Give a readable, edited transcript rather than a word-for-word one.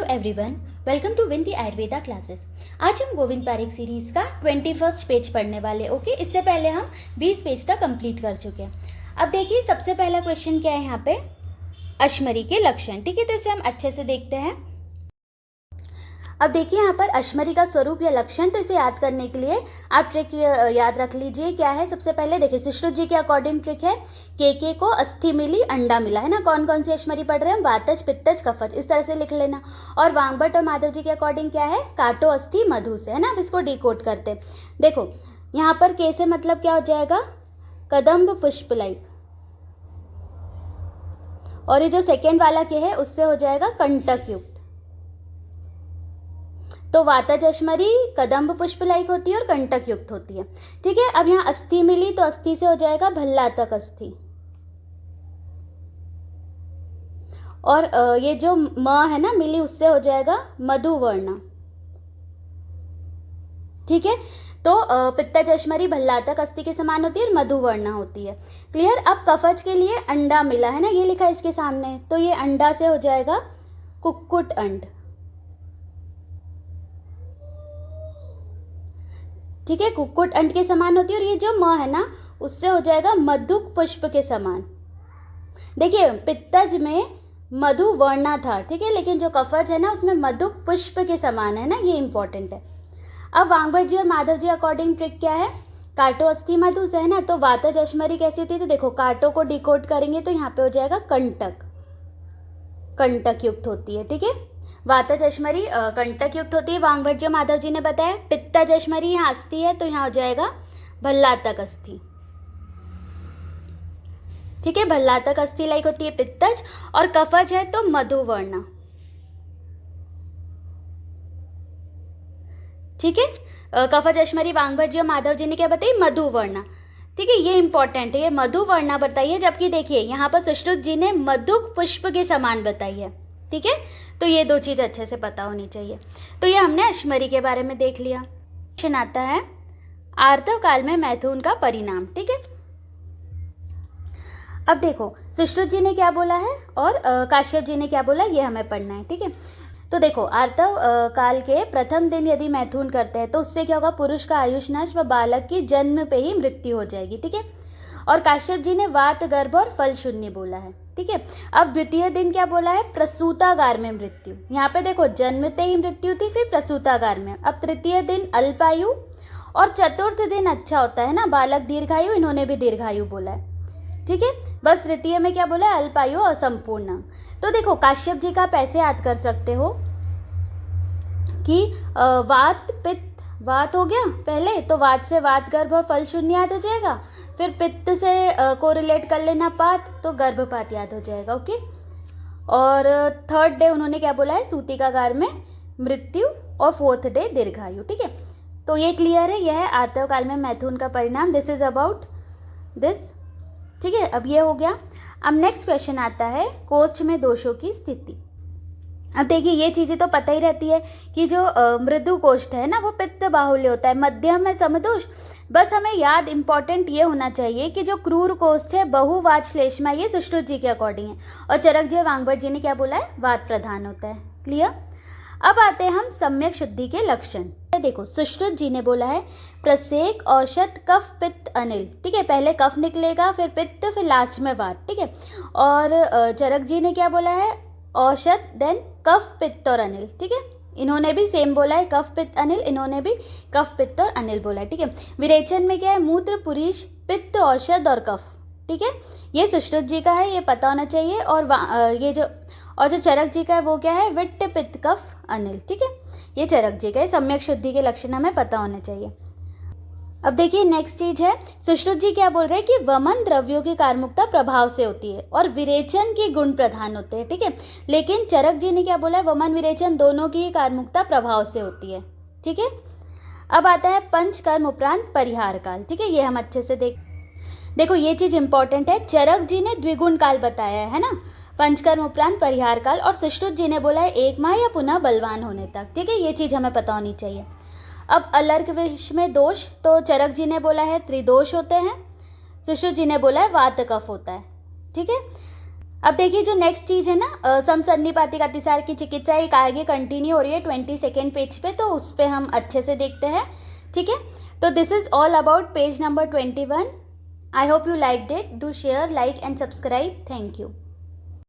Everyone, welcome to win the Ayurveda classes. आज हम Govind Parekh series का 21 पेज पढ़ने वाले। ओके, इससे पहले हम 20 पेज तक कंप्लीट कर चुके हैं। अब देखिए, सबसे पहला क्वेश्चन क्या है यहाँ पे, अश्मरी के लक्षण। ठीक है, तो इसे हम अच्छे से देखते हैं। अब देखिए यहाँ पर अश्मरी का स्वरूप या लक्षण, तो इसे याद करने के लिए आप ट्रिक याद रख लीजिए। क्या है, सबसे पहले देखिए सुश्रुत जी के अकॉर्डिंग ट्रिक है, के को अस्थि मिली अंडा मिला, है ना। कौन कौन सी अश्मरी पढ़ रहे हैं हम, वातज पित्तज कफज, इस तरह से लिख लेना। और वांगभट्ट और माधव जी के अकॉर्डिंग क्या है, काटो अस्थि मधु से, है ना। अब इसको डिकोड करते। देखो यहाँ पर के से मतलब क्या हो जाएगा, कदम्ब पुष्पलाइक, और ये जो सेकेंड वाला के है उससे हो जाएगा कंटक युक्त। तो वातज अश्मरी कदम्ब पुष्पलाइक होती है और कंटक युक्त होती है। ठीक है, अब यहाँ अस्थि मिली तो अस्थि से हो जाएगा भल्लातक अस्थि, और ये जो म है ना मिली, उससे हो जाएगा मधुवर्ण। ठीक है, तो पित्तज अश्मरी भल्लातक अस्थि के समान होती है और मधुवर्ण होती है। क्लियर। अब कफज के लिए अंडा मिला है ना, ये लिखा है इसके सामने, तो ये अंडा से हो जाएगा कुक्कुट अंड। ठीक है, कुक्कुट अंड के समान होती है। और ये जो म है ना, उससे हो जाएगा मधुक पुष्प के समान। देखिए पित्तज में मधु वर्णा था, ठीक है, लेकिन जो कफज है ना उसमें मधुक पुष्प के समान है ना, ये इंपॉर्टेंट है। अब वांगभट्ट जी और माधव जी अकॉर्डिंग ट्रिक क्या है, काटो अस्थि मधु से, है ना। तो वातज अश्मरी कैसी होती है, तो देखो काटो को डिकोड करेंगे तो यहाँ पे हो जाएगा कंटक, कंटक युक्त होती है। ठीक है, वातज अश्मरी कंटक युक्त होती है, वांगभट्ट जी माधव जी ने बताया। पित्तज अश्मरी यहाँ अस्थि है तो यहाँ हो जाएगा भल्लातक अस्थि। ठीक है, भल्लातक अस्थि लाइक होती है पित्तज, और कफज है तो मधुवर्णा। ठीक है, कफज अश्मरी वांगभट्ट जी और माधव जी ने क्या बताई, मधुवर्णा। ठीक है, ये इंपॉर्टेंट है, ये मधुवर्णा बताई है, जबकि देखिए यहाँ पर सुश्रुत जी ने मधुक पुष्प के समान बताई है। ठीक है, तो ये दो चीज अच्छे से पता होनी चाहिए। तो ये हमने अश्मरी के बारे में देख लिया। क्वेश्चन आता है आर्तव काल में मैथुन का परिणाम। ठीक है, अब देखो सुश्रुत जी ने क्या बोला है और काश्यप जी ने क्या बोला, ये हमें पढ़ना है। ठीक है, तो देखो आर्तव काल के प्रथम दिन यदि मैथुन करते हैं तो उससे क्या होगा, पुरुष का आयुष्नाश व बालक की जन्म पे ही मृत्यु हो जाएगी। ठीक है, और काश्यप जी ने वात गर्भ और फल शून्य बोला है। ठीक है, अब द्वितीय दिन क्या बोला है, प्रसूतागार में मृत्यु। यहाँ पे देखो जन्मते ही मृत्यु थी, फिर प्रसूतागार में। अब तृतीय दिन अल्पायु, और चतुर्थ दिन अच्छा होता है ना, बालक दीर्घायु, इन्होंने भी दीर्घायु बोला है। ठीक है, बस तृतीय में क्या बोला है, अल्पायु असंपूर्ण। तो देखो काश्यप जी का आप ऐसे याद कर सकते हो कि वात पित्त, वात हो गया पहले, तो वात से वात गर्भ और फल शून्य याद हो जाएगा, फिर पित्त से कोरिलेट कर लेना पात, तो गर्भपात याद हो जाएगा। ओके, और थर्ड डे उन्होंने क्या बोला है, सूतिकागार में मृत्यु, और फोर्थ डे दीर्घायु। ठीक है, तो ये क्लियर है, यह है आर्तव काल में मैथुन का परिणाम। This is about this. ठीक है, अब ये हो गया। अब नेक्स्ट क्वेश्चन आता है कोष्ठ में दोषों की स्थिति। अब देखिए ये चीज़ें तो पता ही रहती है कि जो मृदु कोष्ठ है ना वो पित्त बाहुल्य होता है, मध्यम में समदोष। बस हमें याद इंपॉर्टेंट ये होना चाहिए कि जो क्रूर कोष्ठ है बहुवात श्लेष्मा, ये सुश्रुत जी के अकॉर्डिंग है, और चरक जी और वांगभट्ट जी ने क्या बोला है, वात प्रधान होता है। क्लियर। अब आते हैं हम सम्यक शुद्धि के लक्षण। देखो सुश्रुत जी ने बोला है प्रसेक औषध कफ पित्त अनिल। ठीक है, पहले कफ निकलेगा, फिर पित्त, फिर लास्ट में वात। ठीक है, और चरक जी ने क्या बोला है, औषध, देन कफ पित्त और अनिल। ठीक है, इन्होंने भी सेम बोला है, कफ पित्त अनिल, इन्होंने भी कफ पित्त और अनिल बोला है। ठीक है, विरेचन में क्या है, मूत्र पुरीश पित्त औषध और कफ। ठीक है, ये सुश्रुत जी का है, ये पता होना चाहिए। और जो चरक जी का है वो क्या है, विट्ट पित्त कफ अनिल। ठीक है, ये चरक जी का है। सम्यक शुद्धि के लक्षण हमें पता होना चाहिए। अब देखिए नेक्स्ट चीज है, सुश्रुत जी क्या बोल रहे हैं कि वमन द्रव्यों की कार्मुकता प्रभाव से होती है और विरेचन के गुण प्रधान होते हैं। ठीक है, लेकिन चरक जी ने क्या बोला है, वमन विरेचन दोनों की कार्मुकता प्रभाव से होती है। ठीक है, अब आता है पंचकर्म उपरांत परिहार काल। ठीक है, ये हम अच्छे से देखो ये चीज इंपॉर्टेंट है, चरक जी ने द्विगुण काल बताया है ना, पंचकर्म उपरांत परिहार काल, और सुश्रुत जी ने बोला है 1 माह या पुनः बलवान होने तक। ठीक है, ये चीज हमें पता होनी चाहिए। अब अलर्क विष में दोष, तो चरक जी ने बोला है त्रिदोष होते हैं, सुश्रुत जी ने बोला है वात कफ होता है। ठीक है, अब देखिए जो नेक्स्ट चीज़ है ना, समसन्निपातिक अतिसार की चिकित्सा एक आगे कंटिन्यू हो रही है 22nd पेज पे, तो उस पर हम अच्छे से देखते हैं, ठीक है। तो this is all about page number 21। I hope you liked it. Do share, like and subscribe. Thank you.